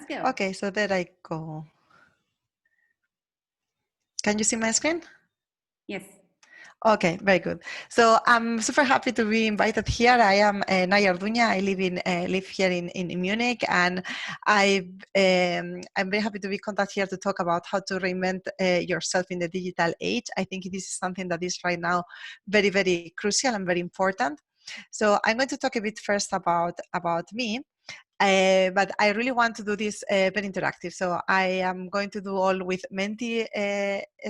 Let's go. Okay, so there I go. Can you see my screen? Yes. Okay, very good. So I'm super happy to be invited here. I am Nahia Orduña. I live here in Munich, and I'm very happy to be contacted here to talk about how to reinvent yourself in the digital age. I think this is something that is right now very, very crucial and very important. So I'm going to talk a bit first about me. But I really want to do this very interactive. So I am going to do all with Menti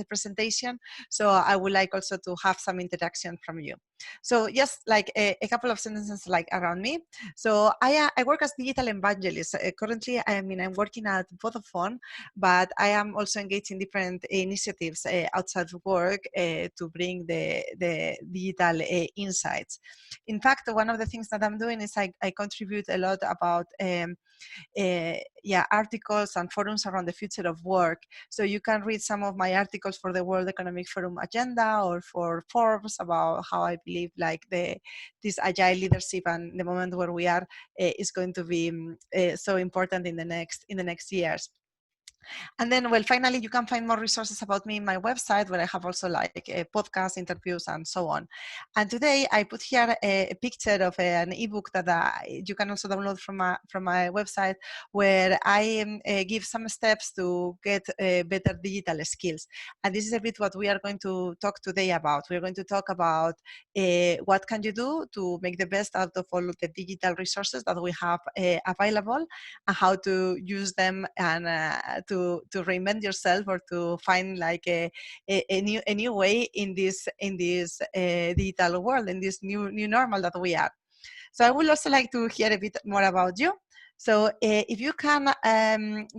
presentation. So I would like also to have some interaction from you. So just like a couple of sentences like around me. So I work as digital evangelist. Currently, I'm working at Vodafone, but I am also engaged in different initiatives outside of work to bring the digital insights. In fact, one of the things that I'm doing is I contribute a lot about articles and forums around the future of work. So you can read some of my articles for the World Economic Forum agenda or for Forbes about how I believe like this agile leadership and the moment where we are is going to be so important in the next years. And then, well, finally, you can find more resources about me in my website, where I have also like podcast interviews and so on. And today I put here a picture of an ebook that you can also download from my website, where I give some steps to get better digital skills. And this is a bit what we are going to talk today about. We're going to talk about what can you do to make the best out of all of the digital resources that we have available, and how to use them and to reinvent yourself, or to find like a new way in this digital world, in this new normal that we are. So I would also like to hear a bit more about you. So if you can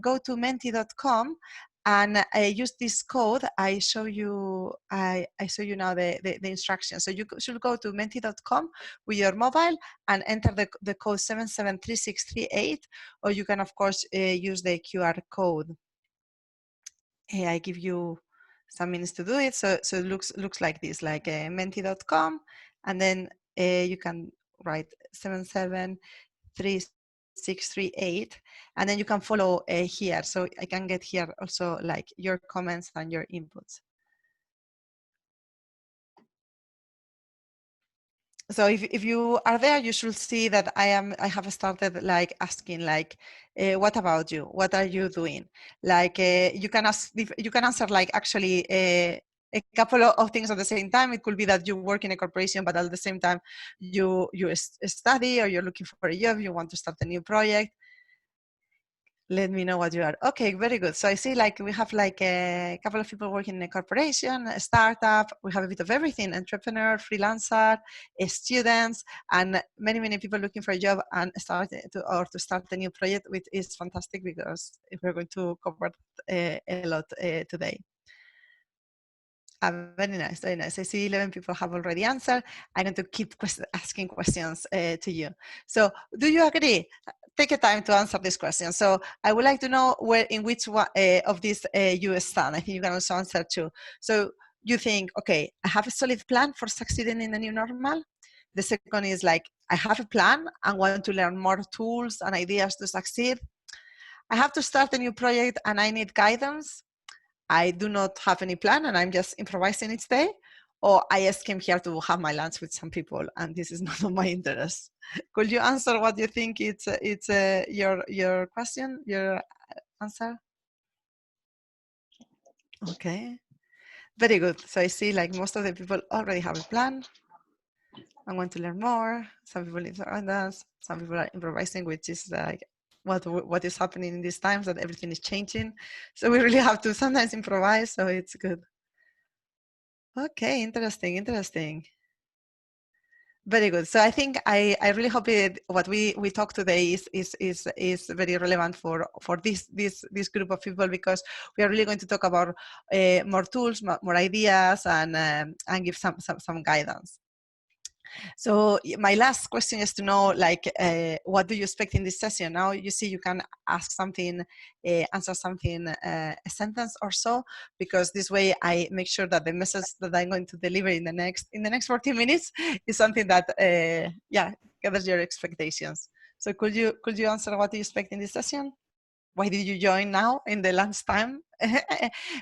go to menti.com and use this code, I show you now the instructions. So you should go to menti.com with your mobile and enter the code 773638, or you can of course use the QR code. I give you some minutes to do it. So it looks like this, like menti.com, and then you can write 773638, and then you can follow here. So I can get here also like your comments and your inputs. So if you are there, you should see that I have started like asking like, what about you? What are you doing? Like you can answer like actually a couple of things at the same time. It could be that you work in a corporation, but at the same time you study, or you're looking for a job, you want to start a new project. Let me know what you are. Okay, very good. So I see like we have like a couple of people working in a corporation, a startup. We have a bit of everything: entrepreneur, freelancer, students, and many people looking for a job and start a new project, which is fantastic because we're going to cover a lot today. Very nice, very nice. I see 11 people have already answered. I'm going to keep asking questions to you. So do you agree? Take a time to answer this question. So I would like to know in which one of these you stand. I think you can also answer too. So you think, okay, I have a solid plan for succeeding in the new normal. The second is like, I have a plan and want to learn more tools and ideas to succeed. I have to start a new project and I need guidance. I do not have any plan and I'm just improvising each day. Or I just came here to have my lunch with some people and this is not of my interest. Could you answer what you think it's your question, your answer? Okay, very good. So I see like most of the people already have a plan. I want to learn more. Some people need guidance. Some people are improvising, which is like what is happening in these times, that everything is changing. So we really have to sometimes improvise. So it's good. Okay, interesting. Very good. So I think I really hope what we talk today is very relevant for this group of people, because we are really going to talk about more tools, more ideas, and give some guidance. So my last question is to know, like, what do you expect in this session? Now you see you can ask something, answer something, a sentence or so, because this way I make sure that the message that I'm going to deliver in the next 40 minutes is something that gathers your expectations. So could you answer what you expect in this session? Why did you join now in the lunchtime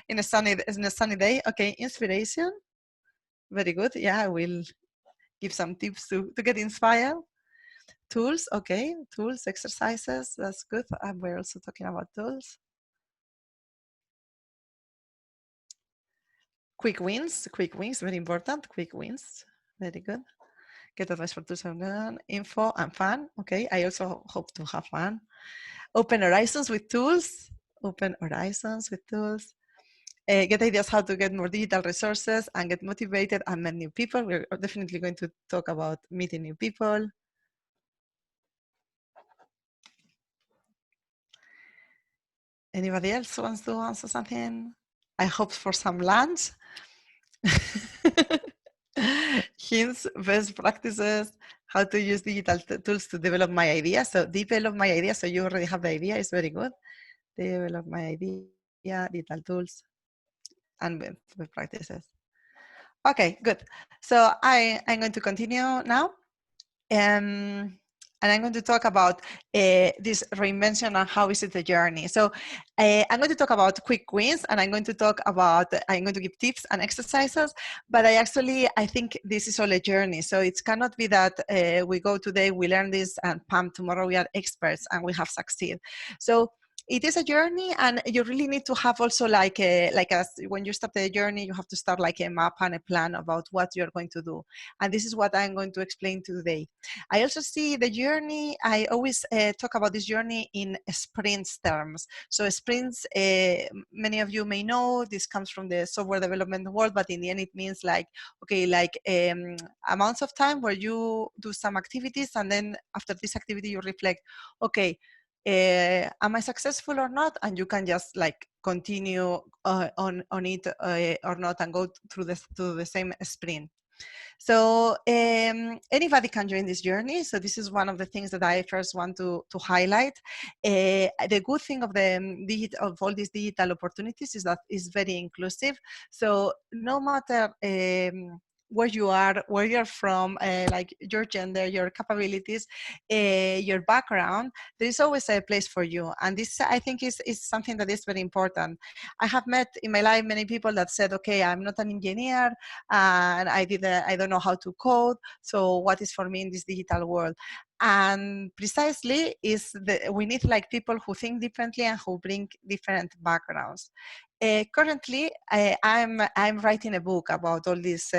in a sunny day? Okay, inspiration. Very good. Yeah, I will give some tips to get inspired. Tools, okay, tools, exercises, that's good. And we're also talking about tools. Quick wins, very important. Quick wins, very good. Get advice for tools and learn, info and fun. Okay, I also hope to have fun. Open horizons with tools. Open horizons with tools. Get ideas how to get more digital resources and get motivated and meet new people. We're definitely going to talk about meeting new people. Anybody else wants to answer something? I hope for some lunch. Hints, best practices, how to use digital tools to develop my idea. So develop my idea. So you already have the idea. It's very good. Develop my idea, digital tools, and best practices. Okay, good. So I'm going to continue now. And I'm going to talk about this reinvention and how is it a journey. So I'm going to talk about quick wins, and I'm going to give tips and exercises, but I think this is all a journey. So it cannot be that we go today, we learn this, and pam, tomorrow we are experts and we have succeeded. So it is a journey, and you really need to have also when you start the journey, you have to start like a map and a plan about what you're going to do. And this is what I'm going to explain today. I also see the journey, I always talk about this journey in sprints terms. So sprints, many of you may know, this comes from the software development world, but in the end it means amounts of time where you do some activities, and then after this activity you reflect, okay, am I successful or not? And you can just like continue on it or not, and go through the same sprint. So anybody can join this journey. So this is one of the things that I first want to highlight. The good thing of of all these digital opportunities is that it's very inclusive. So no matter where you are, where you're from, like your gender, your capabilities, your background, there is always a place for you. And this, I think, is something that is very important. I have met in my life many people that said, okay, I'm not an engineer, and I don't know how to code. So what is for me in this digital world? And precisely we need like people who think differently and who bring different backgrounds. Currently, I'm writing a book about all this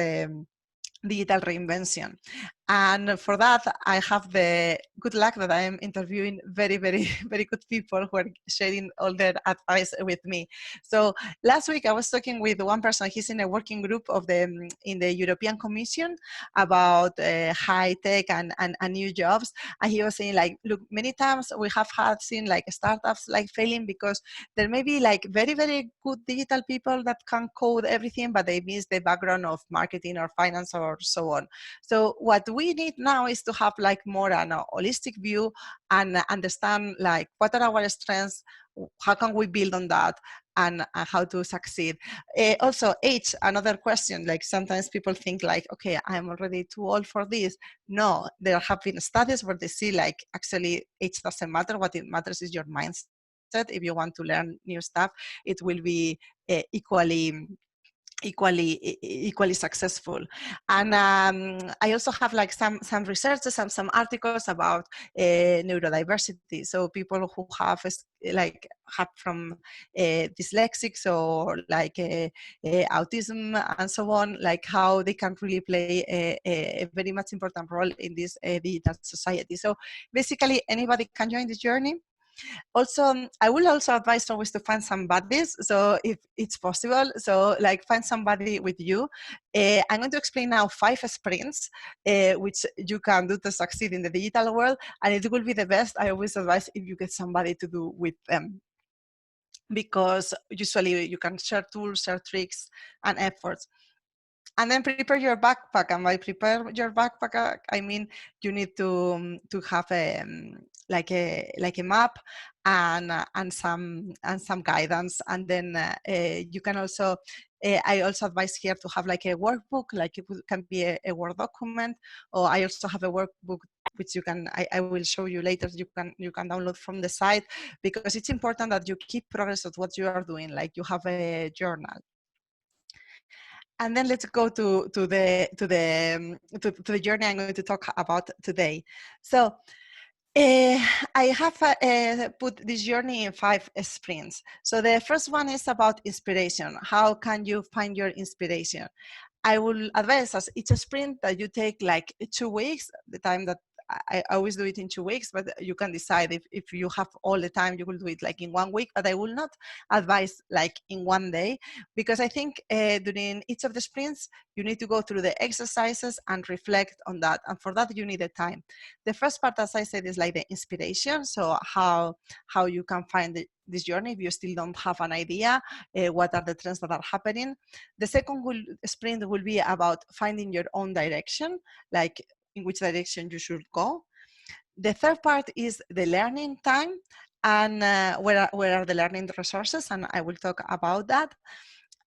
digital reinvention. And for that, I have the good luck that I am interviewing very, very, very good people who are sharing all their advice with me. So last week I was talking with one person. He's in a working group in the European Commission about high tech and new jobs. And he was saying, like, look, many times we have seen like startups like failing because there may be like very, very good digital people that can code everything, but they miss the background of marketing or finance or so on. So what we need now is to have like more an holistic view and understand like what are our strengths, how can we build on that, and how to succeed. Also, age, another question. Like sometimes people think like, okay, I'm already too old for this. No, there have been studies where they see like actually age doesn't matter. What it matters is your mindset. If you want to learn new stuff, it will be equally successful. And I also have like some researches and some articles about neurodiversity. So people who have from dyslexics or like autism and so on, like how they can really play a very much important role in this digital society. So basically anybody can join this journey. Also, I will also advise always to find some buddies. So if it's possible, so like find somebody with you. I'm going to explain now 5 sprints which you can do to succeed in the digital world. And it will be the best, I always advise, if you get somebody to do with them, because usually you can share tools, share tricks and efforts. And then prepare your backpack. And by prepare your backpack, I mean you need to have a map and some guidance, and then you can also I also advise here to have like a workbook, like it can be a Word document, or I also have a workbook which you can I will show you later. You can download from the site, because it's important that you keep progress of what you are doing, like you have a journal. And then let's go to the journey I'm going to talk about today. So I have put this journey in 5 sprints. So the first one is about inspiration. How can you find your inspiration? I will advise as each sprint that you take like 2 weeks, the time that I always do it in 2 weeks, but you can decide if you have all the time, you will do it like in 1 week, but I will not advise like in 1 day, because I think during each of the sprints, you need to go through the exercises and reflect on that. And for that, you need a time. The first part, as I said, is like the inspiration. So how you can find this journey if you still don't have an idea, what are the trends that are happening. The second sprint will be about finding your own direction, like in which direction you should go. The third part is the learning time, and where are the learning resources, and I will talk about that.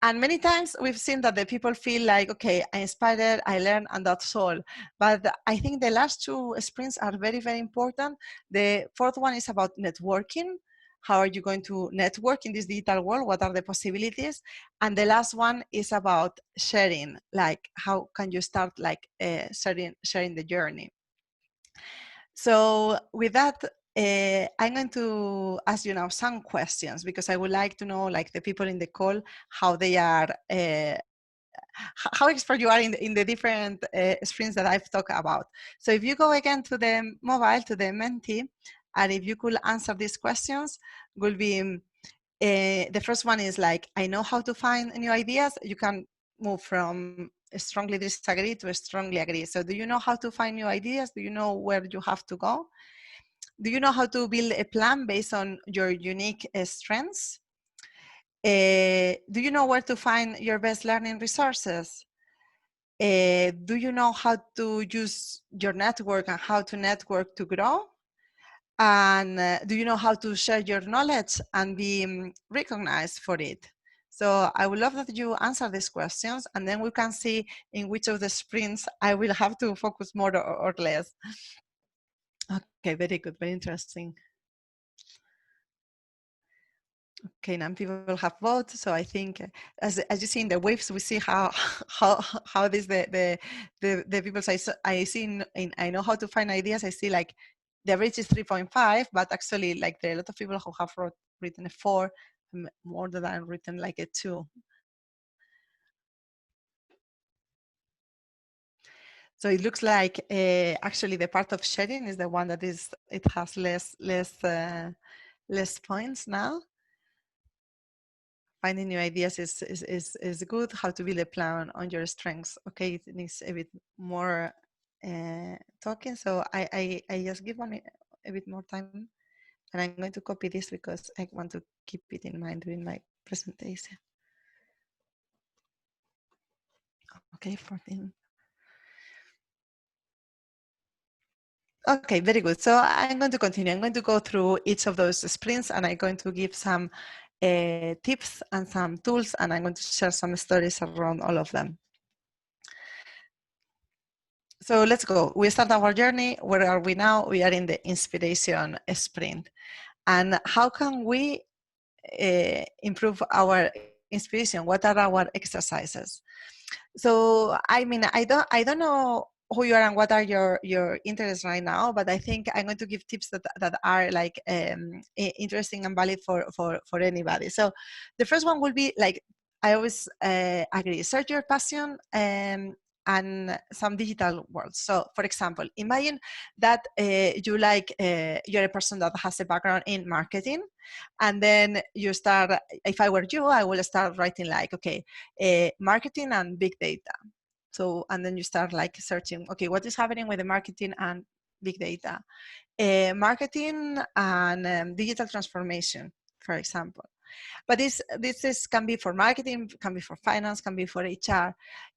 And many times we've seen that the people feel like, okay, I inspired, I learned, and that's all. But I think the last 2 sprints are very, very important. The fourth one is about networking. How are you going to network in this digital world? What are the possibilities? And the last one is about sharing, like how can you start like sharing the journey. So with that, I'm going to ask you now some questions, because I would like to know, like the people in the call, how they are, how expert you are in the different sprints that I've talked about. So if you go again to the mobile, to the Menti, and if you could answer these questions, will be, the first one is like, I know how to find new ideas. You can move from strongly disagree to strongly agree. So do you know how to find new ideas? Do you know where you have to go? Do you know how to build a plan based on your unique strengths? Do you know where to find your best learning resources? Do you know how to use your network and how to network to grow? And do you know how to share your knowledge and be recognized for it? So I would love that you answer these questions, and then we can see in which of the sprints I will have to focus more or less. Okay, very good, very interesting. Okay, now people have votes, so I think as you see in the waves, we see how this the people say. So I see in I know how to find ideas. I see like the average is 3.5, but actually like there are a lot of people who have written a 4, more than I've written like a 2. So it looks like actually the part of sharing is the one that it has less points now. Finding new ideas is good. How to build a plan on your strengths. Okay, it needs a bit more talking. So I just give one a bit more time, and I'm going to copy this because I want to keep it in mind during my presentation. Okay, 14. Okay, very good. So I'm going to continue. I'm going to go through each of those sprints, and I'm going to give some tips and some tools, and I'm going to share some stories around all of them. So let's go. We start our journey. Where are we now? We are in the inspiration sprint. And how can we improve our inspiration? What are our exercises? So I mean, I don't know who you are and what are your interests right now, but I think I'm going to give tips that are like interesting and valid for anybody. So the first one will be like, I always agree, search your passion and some digital worlds. So for example, imagine that you're a person that has a background in marketing, and then you start, if I were you, I will start writing like, okay, marketing and big data. So, and then you start like searching, okay, what is happening with the marketing and big data? Marketing and digital transformation, for example. But this can be for marketing, can be for finance, can be for HR.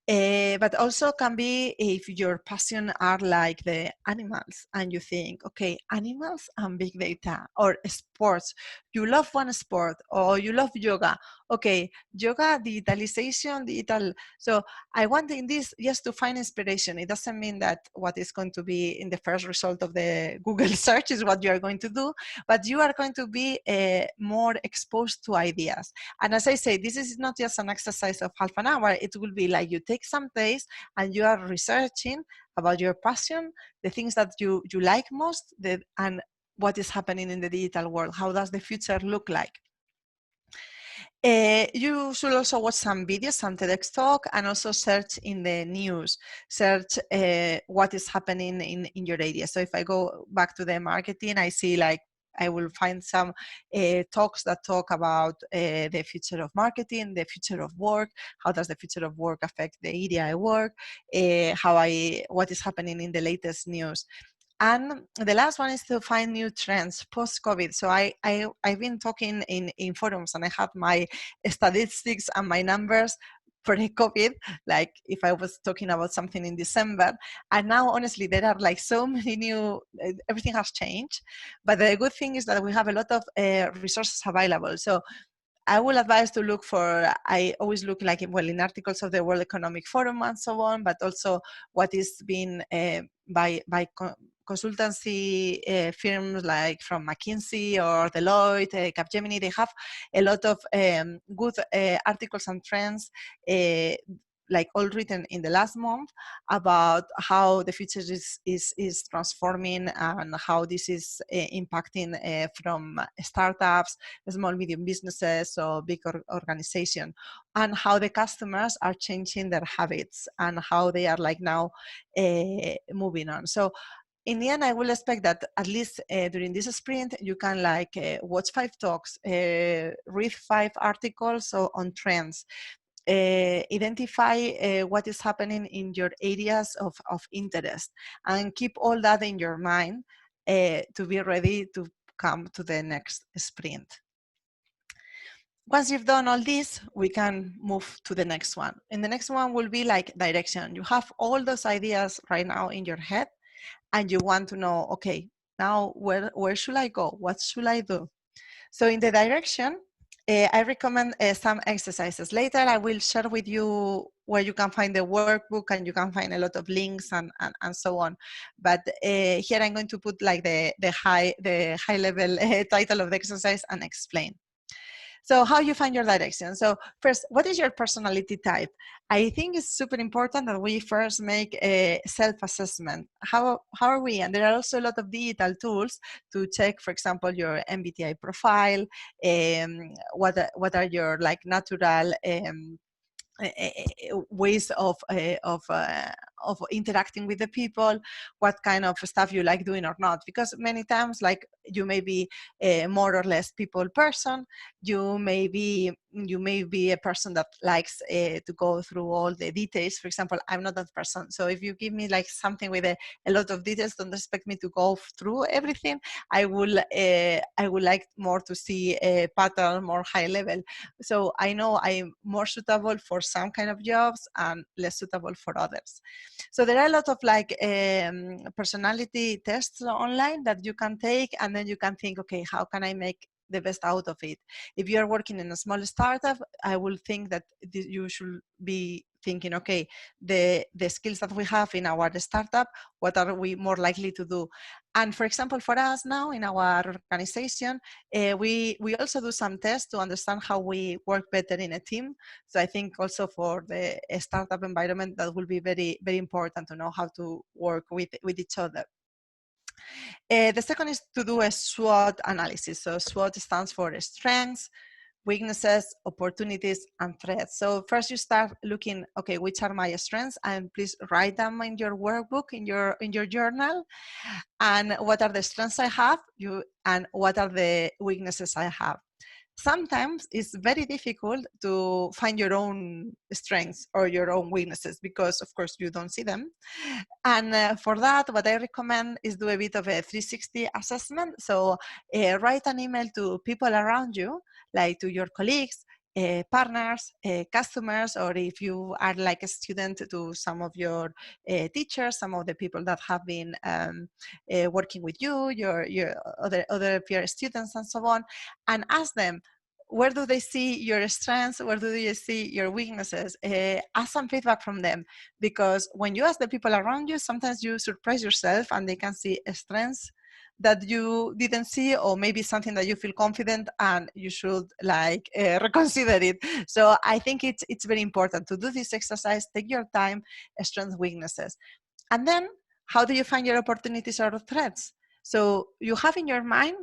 But also can be if your passion are like the animals and you think, okay, animals and big data, or sports. You love one sport or you love yoga. Okay, yoga, digitalization, digital. So I want in this just to find inspiration. It doesn't mean that what is going to be in the first result of the Google search is what you are going to do, but you are going to be more exposed to ideas. And as I say, this is not just an exercise of half an hour. It will be like you take some days and you are researching about your passion, the things that you like most, and what is happening in the digital world. How does the future look like? You should also watch some videos, some TEDx talk, and also search in the news, search what is happening in your area. So if I go back to the marketing, I see like I will find some talks that talk about the future of marketing, the future of work, how does the future of work affect the area I work, what is happening in the latest news. And the last one is to find new trends post-COVID. So I've been talking in forums, and I had my statistics and my numbers pre-COVID, like if I was talking about something in December. And now, honestly, there are like so many new, everything has changed. But the good thing is that we have a lot of resources available. So I will advise to look for, I always look like, well, in articles of the World Economic Forum and so on, but also what is being by consultancy firms like from McKinsey or Deloitte, Capgemini. They have a lot of good articles and trends like all written in the last month about how the future is transforming and how this is impacting from startups, small, medium businesses, or big organization, and how the customers are changing their habits and how they are like now moving on. So in the end, I will expect that at least during this sprint, you can like watch 5 talks, read 5 articles on trends, identify what is happening in your areas of interest, and keep all that in your mind to be ready to come to the next sprint. Once you've done all this, we can move to the next one. And the next one will be like direction. You have all those ideas right now in your head, and you want to know, okay, now where should I go? What should I do? So in the direction, I recommend some exercises. Later, I will share with you where you can find the workbook, and you can find a lot of links and so on. But here I'm going to put like the high level title of the exercise and explain. So how you find your direction. So first, what is your personality type? I think it's super important that we first make a self-assessment. How are we? And there are also a lot of digital tools to check, for example, your MBTI profile, what are your like natural ways of interacting with the people, what kind of stuff you like doing or not, because many times like you may be a more or less people person, you may be a person that likes to go through all the details. For example, I'm not that person, so if you give me like something with a lot of details, don't expect me to go through everything. I would like more to see a pattern, more high level. So I know I'm more suitable for some kind of jobs and less suitable for others. So there are a lot of like personality tests online that you can take, and then you can think, okay, how can I make the best out of it? If you are working in a small startup, I will think that you should be thinking, okay, the skills that we have in our startup, what are we more likely to do? And for example, for us now in our organization, we also do some tests to understand how we work better in a team. So I think also for the startup environment, that will be very, very important to know how to work with each other. The second is to do a SWOT analysis. So SWOT stands for strengths, weaknesses, opportunities, and threats. So first you start looking, okay, which are my strengths, and please write them in your workbook, in your journal, and what are the strengths I have, and what are the weaknesses I have. Sometimes it's very difficult to find your own strengths or your own weaknesses because, of course, you don't see them. And for that, what I recommend is do a bit of a 360 assessment. So write an email to people around you, like to your colleagues, partners, customers, or if you are like a student, to some of your teachers, some of the people that have been working with you, your other peer students, and so on, and ask them, where do they see your strengths? Where do they see your weaknesses? Ask some feedback from them, because when you ask the people around you, sometimes you surprise yourself and they can see strengths that you didn't see, or maybe something that you feel confident and you should like reconsider it. So I think it's very important to do this exercise. Take your time, strengths, weaknesses, and then how do you find your opportunities or threats? So you have in your mind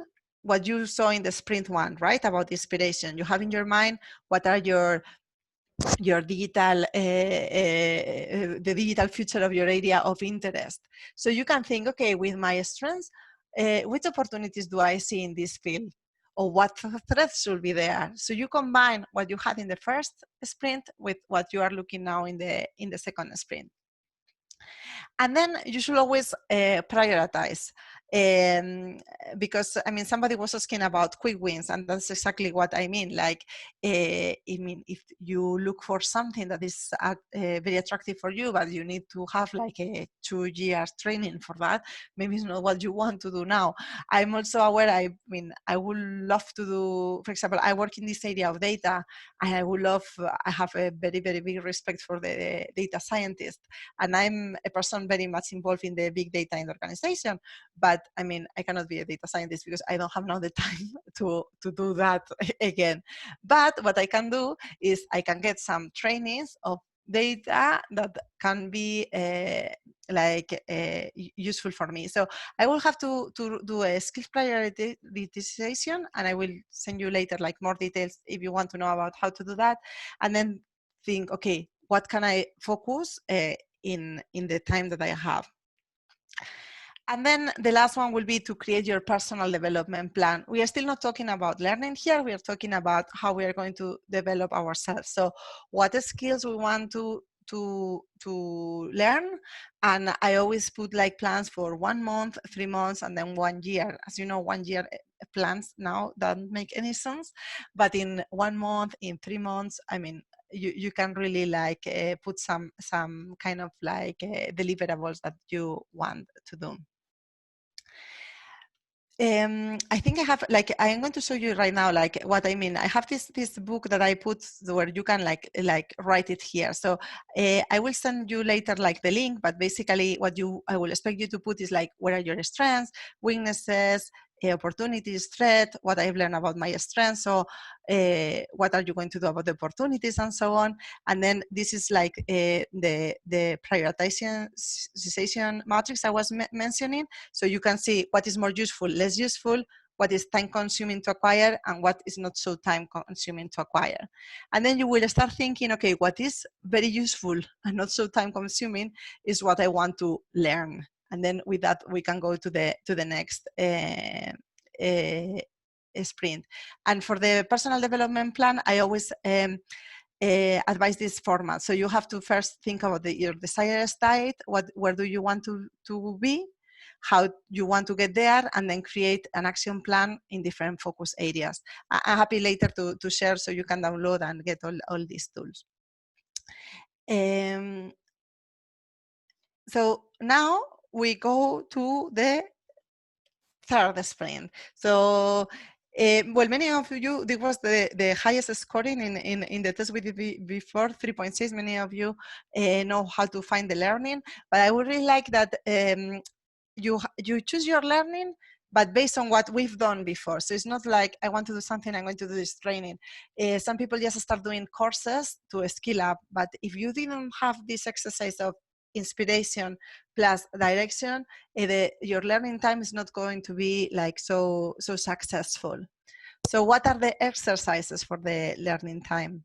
what you saw in the sprint one, right? About inspiration. You have in your mind what are your digital, the digital future of your area of interest. So you can think, okay, with my strengths, which opportunities do I see in this field? Or what threats should be there? So you combine what you had in the first sprint with what you are looking now in the second sprint. And then you should always prioritize. Because I mean, somebody was asking about quick wins, and that's exactly what I mean. Like, I mean, if you look for something that is very attractive for you, but you need to have like a 2 years training for that, maybe it's not what you want to do now. I'm also aware, I mean, I would love to do, for example, I work in this area of data, and I would love, I have a very, very big respect for the data scientist, and I'm a person very much involved in the big data in the organization. But I mean, I cannot be a data scientist because I don't have now the time to do that again. But what I can do is I can get some trainings of data that can be useful for me. So I will have to do a skills prioritization, and I will send you later like more details if you want to know about how to do that. And then think, okay, what can I focus in the time that I have? And then the last one will be to create your personal development plan. We are still not talking about learning here. We are talking about how we are going to develop ourselves. So what skills we want to learn. And I always put like plans for 1 month, 3 months, and then 1 year. As you know, 1 year plans now don't make any sense. But in 1 month, in 3 months, I mean, you can really like put some kind of like deliverables that you want to do. I think I have like, I'm going to show you right now like what I mean. I have this book that I put where you can like write it here. So I will send you later like the link, but basically what I will expect you to put is like, what are your strengths, weaknesses, opportunities, threat, what I've learned about my strengths. So what are you going to do about the opportunities, and so on. And then this is like the prioritization matrix I was mentioning. So you can see what is more useful, less useful, what is time consuming to acquire, and what is not so time consuming to acquire. And then you will start thinking, okay, what is very useful and not so time consuming is what I want to learn. And then with that, we can go to the next sprint. And for the personal development plan, I always advise this format. So you have to first think about your desired state, where do you want to be, how you want to get there, and then create an action plan in different focus areas. I'm happy later to share so you can download and get all these tools. So now we go to the third sprint. So, well, many of you, this was the highest scoring in the test we did before, 3.6. Many of you know how to find the learning, but I would really like that you choose your learning, but based on what we've done before. So it's not like I want to do something, I'm going to do this training. Some people just start doing courses to skill up, but if you didn't have this exercise of inspiration plus direction, your learning time is not going to be like so successful. So what are the exercises for the learning time?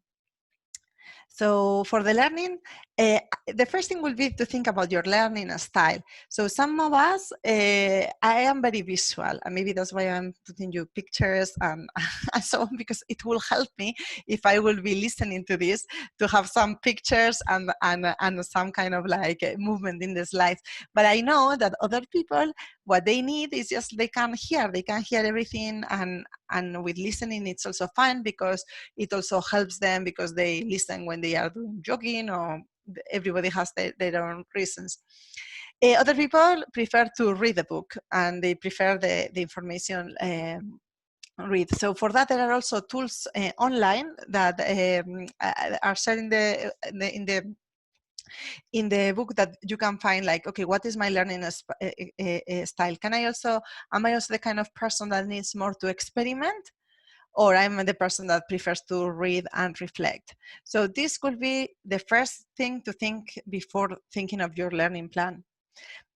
So for the learning, the first thing will be to think about your learning style. So some of us, I am very visual, and maybe that's why I'm putting you pictures and, and so on, because it will help me if I will be listening to this to have some pictures and some kind of like movement in the slides. But I know that other people, what they need is just they can hear everything, and with listening it's also fine because it also helps them because they listen when they are doing jogging, or everybody has their own reasons. Other people prefer to read a book, and they prefer the information read. So for that, there are also tools online that are sharing in the book that you can find, like, okay, what is my learning style? Am I also the kind of person that needs more to experiment, or I'm the person that prefers to read and reflect? So this could be the first thing to think before thinking of your learning plan.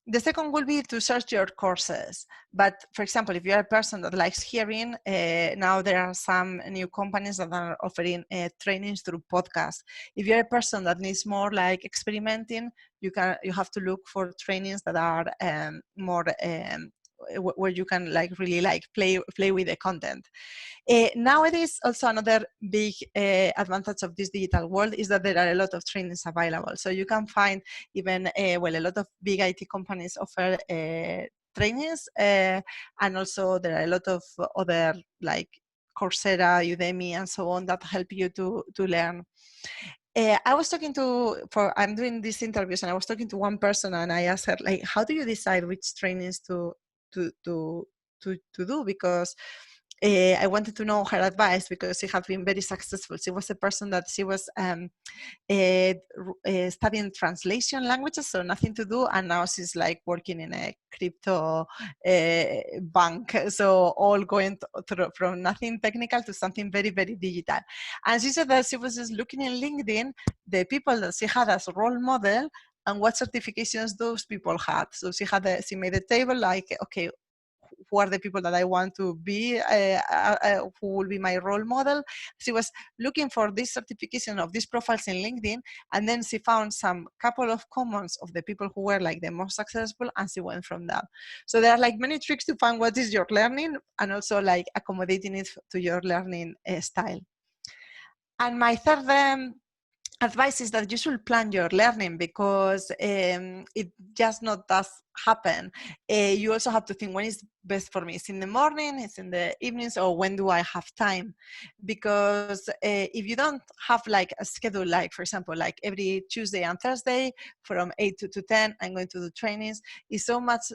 The second will be to search your courses. But for example, if you're a person that likes hearing, now there are some new companies that are offering trainings through podcasts. If you're a person that needs more like experimenting, you have to look for trainings that are more where you can like really like play with the content. Nowadays, also another big advantage of this digital world is that there are a lot of trainings available. So you can find even, a lot of big IT companies offer trainings, and also there are a lot of other like Coursera, Udemy, and so on that help you to learn. I'm doing these interviews, and I was talking to one person, and I asked her, like, how do you decide which trainings to to to do? Because I wanted to know her advice, because she had been very successful. She was a person that she was studying translation languages, so nothing to do, and now she's like working in a crypto bank. So all going through from nothing technical to something very, very digital. And she said that she was just looking in LinkedIn the people that she had as role model and what certifications those people had. So she made a table like, okay, who are the people that I want to be, who will be my role model. She was looking for this certification of these profiles in LinkedIn, and then she found some couple of comments of the people who were like the most successful, and she went from that. So there are like many tricks to find what is your learning, and also like accommodating it to your learning style. And my third advice is that you should plan your learning, because it just not does happen. You also have to think, when is best for me? It's in the morning, it's in the evenings, or when do I have time? Because if you don't have like a schedule, like for example, like every Tuesday and Thursday from 8 to 10, I'm going to do trainings, it's so much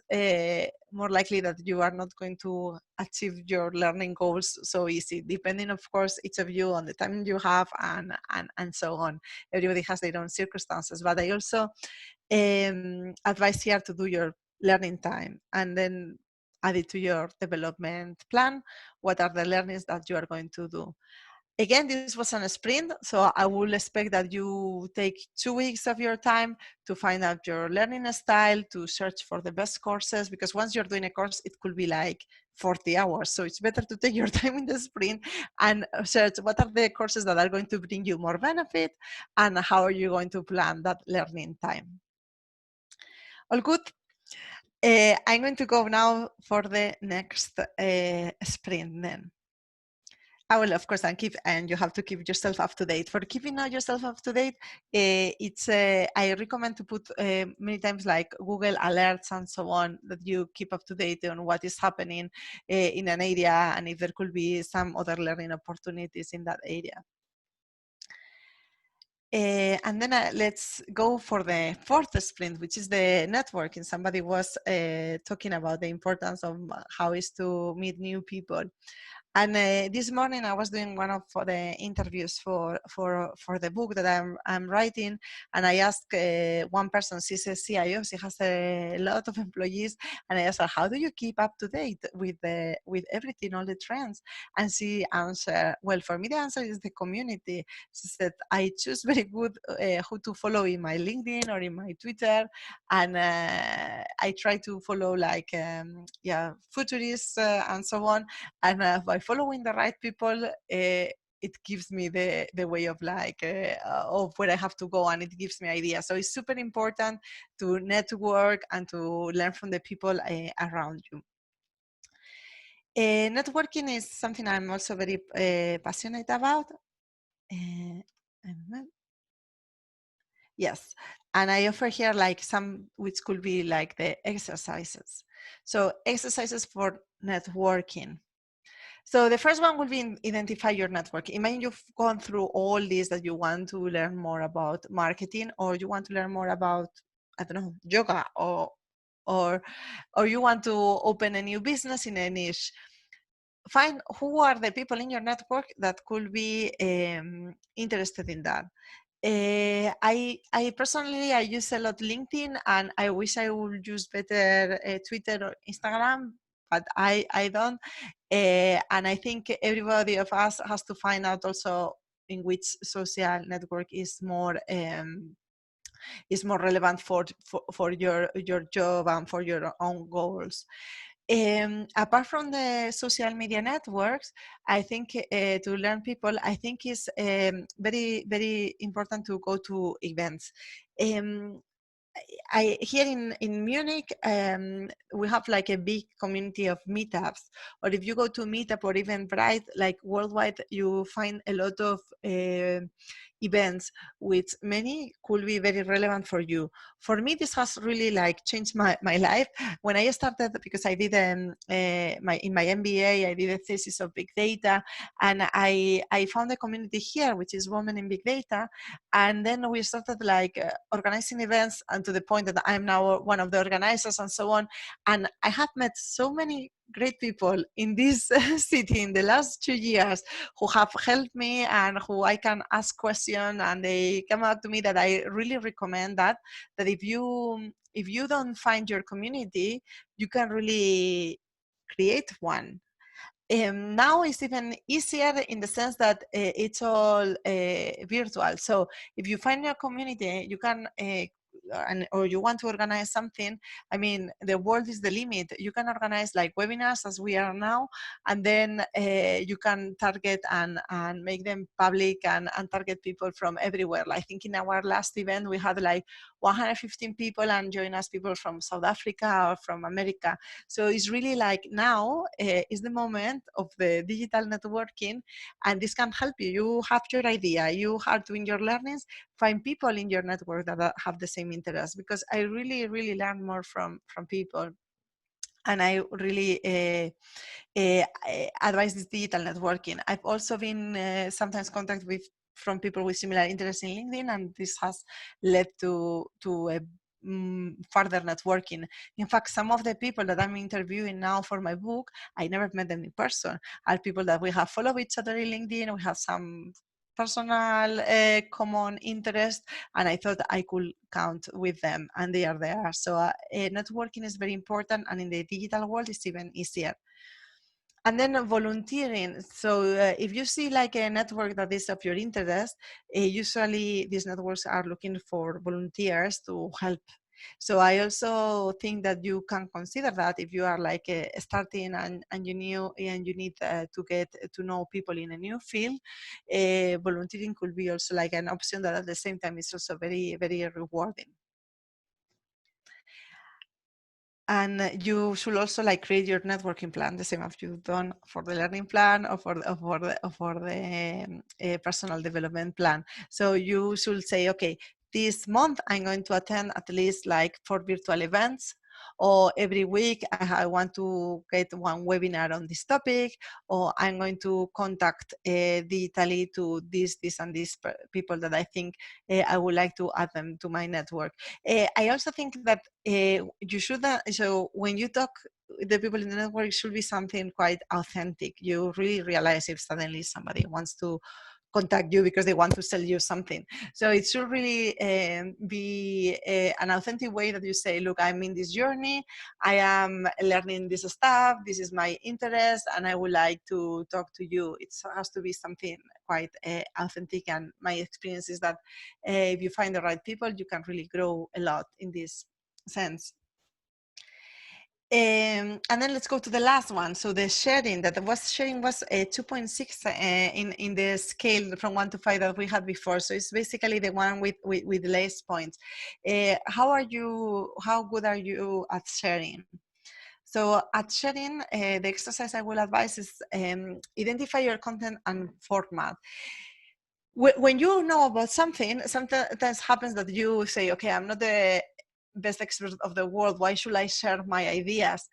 more likely that you are not going to achieve your learning goals so easy, depending, of course, each of you on the time you have, and so on. Everybody has their own circumstances, but I also advise here to do your learning time and then add it to your development plan. What are the learnings that you are going to do? Again, this was on a sprint, so I will expect that you take 2 weeks of your time to find out your learning style, to search for the best courses, because once you're doing a course, it could be like 40 hours. So it's better to take your time in the sprint and search what are the courses that are going to bring you more benefit, and how are you going to plan that learning time. All good? I'm going to go now for the next sprint then. I will, of course, and you have to keep yourself up to date. For keeping yourself up to date, I recommend to put many times like Google alerts and so on, that you keep up to date on what is happening in an area, and if there could be some other learning opportunities in that area. And then let's go for the fourth sprint, which is the networking. Somebody was talking about the importance of how is to meet new people. And this morning I was doing one of the interviews for the book that I'm writing, and I asked one person, she's a CIO, she has a lot of employees, and I asked her, how do you keep up to date with everything, all the trends? And she answered, well, for me the answer is the community. She said, I choose very good who to follow in my LinkedIn or in my Twitter, and I try to follow like futurists and so on, and by following the right people, it gives me the way of like of where I have to go, and it gives me ideas. So it's super important to network and to learn from the people around you. Networking is something I'm also very passionate about. Yes, and I offer here like some which could be like the exercises. So exercises for networking. So the first one will be identify your network. Imagine you've gone through all these that you want to learn more about marketing, or you want to learn more about, I don't know, yoga, or or you want to open a new business in a niche. Find who are the people in your network that could be interested in that. I personally I use a lot LinkedIn, and I wish I would use better Twitter or Instagram, but I don't. And I think everybody of us has to find out also in which social network is more relevant for your job and for your own goals. Apart from the social media networks, I think to learn people, I think is very, very important to go to events. Um, I here in Munich, we have like a big community of meetups. Or if you go to Meetup or even Bright, like worldwide, you find a lot of events, which many could be very relevant for you. For me, this has really like changed my life. When I started, because I did in my MBA, I did a thesis of big data, and I found a community here, which is Women in Big Data, and then we started like organizing events, and to the point that I'm now one of the organizers and so on. And I have met so many great people in this city in the last 2 years who have helped me and who I can ask questions, and they come out to me that I really recommend that if you don't find your community, you can really create one. Now it's even easier in the sense that it's all virtual. So if you find your community, you can, or you want to organize something, I mean, the world is the limit. You can organize like webinars as we are now, and then you can target and make them public and target people from everywhere. I think in our last event, we had like 115 people and join us people from South Africa or from America. So it's really like now is the moment of the digital networking, and this can help you. You have your idea, you are doing your learnings, find people in your network that have the same interest, because I really, really learn more from people. And I really advise this digital networking. I've also been sometimes contact with from people with similar interests in LinkedIn, and this has led to a further networking. In fact, some of the people that I'm interviewing now for my book, I never met them in person. Are people that we have followed each other in LinkedIn. We have some personal common interest, and I thought I could count with them, and they are there. So networking is very important, and in the digital world, it's even easier. And then volunteering. So if you see like a network that is of your interest, usually these networks are looking for volunteers to help. So I also think that you can consider that if you are like starting and you need to get to know people in a new field, volunteering could be also like an option that at the same time is also very, very rewarding. And you should also like create your networking plan, the same as you've done for the learning plan or for the personal development plan. So you should say, okay, this month I'm going to attend at least like 4 virtual events, or every week I want to get one webinar on this topic, or I'm going to contact digitally to this and these people that I think I would like to add them to my network. I also think that you should, so when you talk the people in the network, it should be something quite authentic. You really realize if suddenly somebody wants to contact you because they want to sell you something. So it should really be an authentic way that you say, look, I'm in this journey, I am learning this stuff, this is my interest, and I would like to talk to you. It has to be something quite authentic, and my experience is that if you find the right people, you can really grow a lot in this sense. And then let's go to the last one. So the sharing was 2.6 in the scale from 1 to 5 that we had before. So it's basically the one with less points. How good are you at sharing? So at sharing, the exercise I will advise is identify your content and format. When you know about something, sometimes happens that you say, okay, I'm not the best expert of the world. Why should I share my ideas?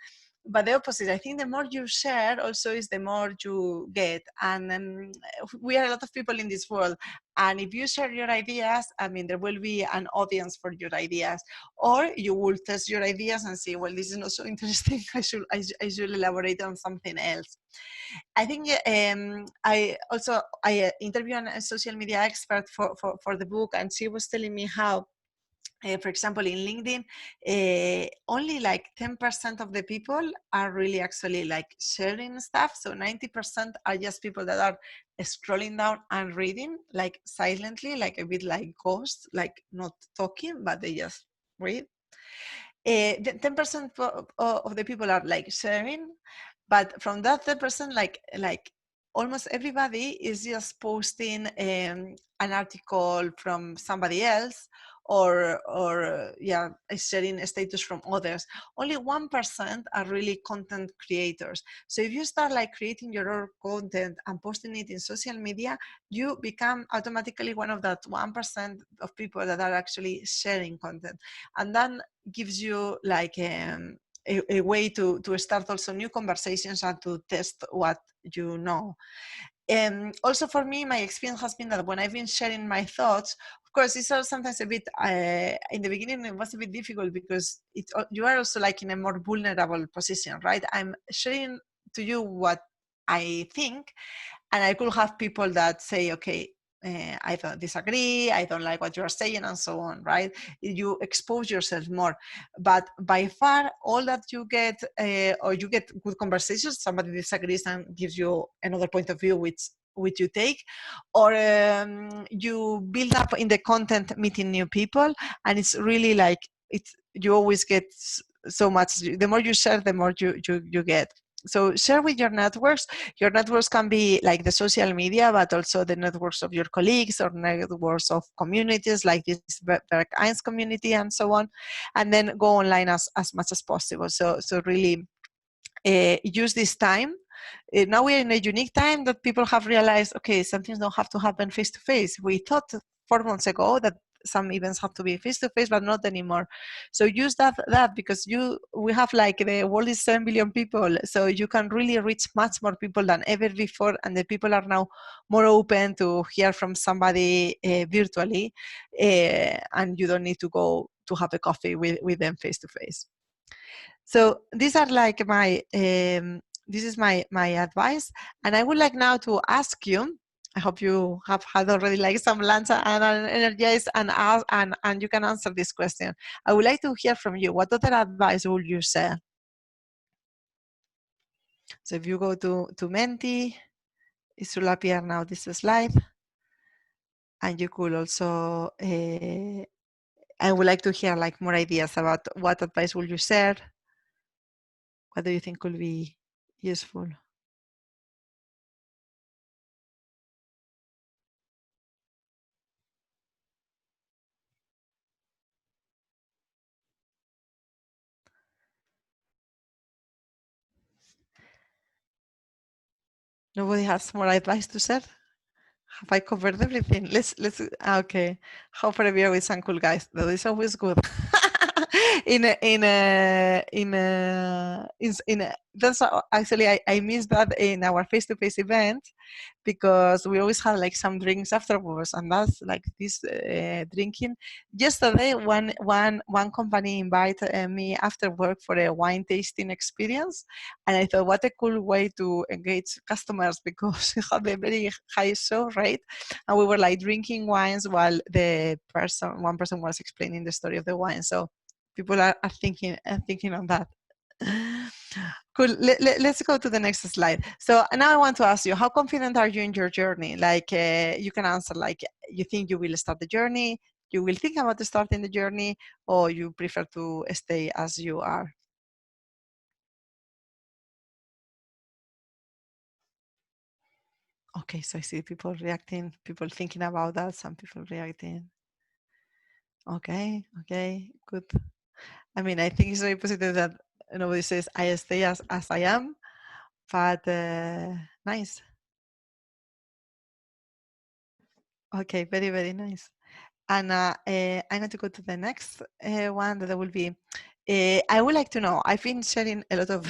But the opposite, I think the more you share also is the more you get. And we are a lot of people in this world. And if you share your ideas, I mean, there will be an audience for your ideas. Or you will test your ideas and say, well, this is not so interesting. I should elaborate on something else. I think I interviewed a social media expert for the book, and she was telling me how, for example, in LinkedIn, only like 10% of the people are really actually like sharing stuff. So 90% are just people that are scrolling down and reading, like silently, like a bit like ghosts, like not talking, but they just read. The 10% of the people are like sharing, but from that 10%, like almost everybody is just posting an article from somebody else, or yeah, sharing a status from others. Only 1% are really content creators. So if you start like creating your own content and posting it in social media, you become automatically one of that 1% of people that are actually sharing content. And then gives you like a way to start also new conversations and to test what you know. Also for me, my experience has been that when I've been sharing my thoughts, of course, it's sometimes a bit, in the beginning, it was a bit difficult because you are also like in a more vulnerable position, right? I'm sharing to you what I think, and I could have people that say, okay, I don't disagree, I don't like what you are saying, and so on, right? You expose yourself more. But by far, all that you get, or you get good conversations, somebody disagrees and gives you another point of view, which you take, or you build up in the content meeting new people, and it's really like, you always get so much. The more you share, the more you get. So share with your networks. Your networks can be like the social media, but also the networks of your colleagues or networks of communities like this Berk Eins community and so on. And then go online as much as possible. So really use this time. Now we're in a unique time that people have realized, okay, some things don't have to happen face to face. We thought 4 months ago that some events have to be face to face, but not anymore. So use that because we have like the world is 7 billion people, so you can really reach much more people than ever before, and the people are now more open to hear from somebody virtually, and you don't need to go to have a coffee with them face to face. So these are like this is my advice, and I would like now to ask you. I hope you have had already like some lunch and are energized, and you can answer this question. I would like to hear from you. What other advice would you share? So if you go to Menti, it will appear now this slide, and you could also. I would like to hear like more ideas about what advice would you share. What do you think could be useful? Nobody has more advice to share? Have I covered everything? Let's okay. How for a beer with some cool guys. That is always good. That's actually I missed that in our face-to-face event, because we always had like some drinks afterwards, and that's like this drinking. Yesterday, one company invited me after work for a wine tasting experience, and I thought, what a cool way to engage customers, because we had a very high show rate, and we were like drinking wines while one person was explaining the story of the wine. So people are thinking on that. Cool. Let's go to the next slide. So now I want to ask you, how confident are you in your journey? Like you can answer like, you think you will start the journey, you will think about starting the journey, or you prefer to stay as you are? Okay, so I see people reacting, people thinking about that, some people reacting. Okay, good. I mean, I think it's very positive that nobody says I stay as I am, but nice. Okay, very, very nice. And I'm going to go to the next one that will be, I would like to know, I've been sharing a lot of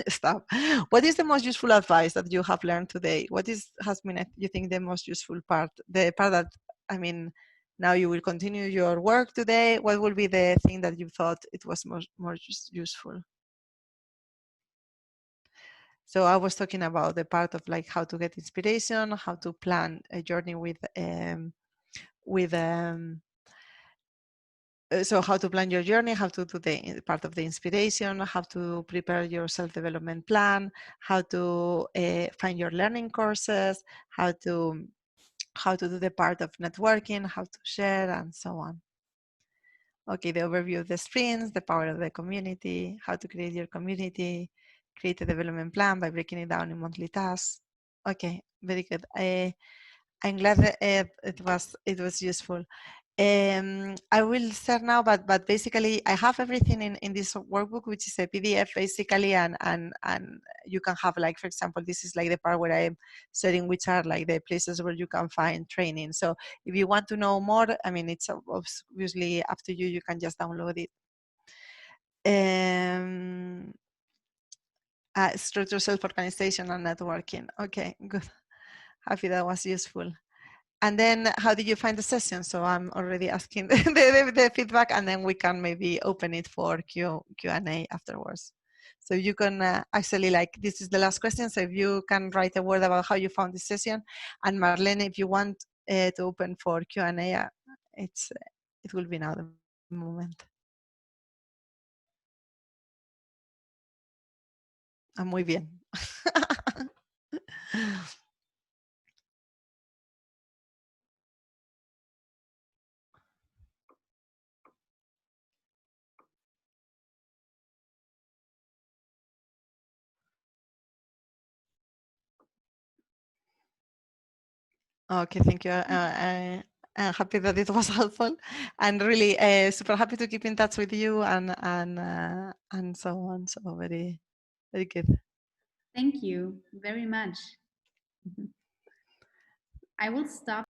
stuff. What is the most useful advice that you have learned today? What has been, you think, the most useful part? The part that, I mean, now you will continue your work today. What will be the thing that you thought it was more useful? So I was talking about the part of like how to get inspiration, how to plan a journey with so how to plan your journey, how to do the part of the inspiration, how to prepare your self-development plan, how to find your learning courses, how to do the part of networking, how to share, and so on. Okay, the overview of the sprints, the power of the community, how to create your community, create a development plan by breaking it down in monthly tasks. Okay, very good. I'm glad that it was useful. I will start now, but basically I have everything in this workbook, which is a PDF basically, and you can have, like, for example, this is like the part where I'm sharing which are like the places where you can find training. So if you want to know more, I mean, it's obviously up to you. You can just download it. Structure, self-organization, and networking. Okay, good. Happy that was useful. And then how did you find the session? So I'm already asking the feedback, and then we can maybe open it for Q&A afterwards. So you can actually, like, this is the last question. So if you can write a word about how you found this session, and Marlene, if you want to open for Q&A, it will be now the moment. Muy bien. Okay, thank you. I'm happy that it was helpful, and really super happy to keep in touch with you and so on. So very, very good. Thank you very much. I will stop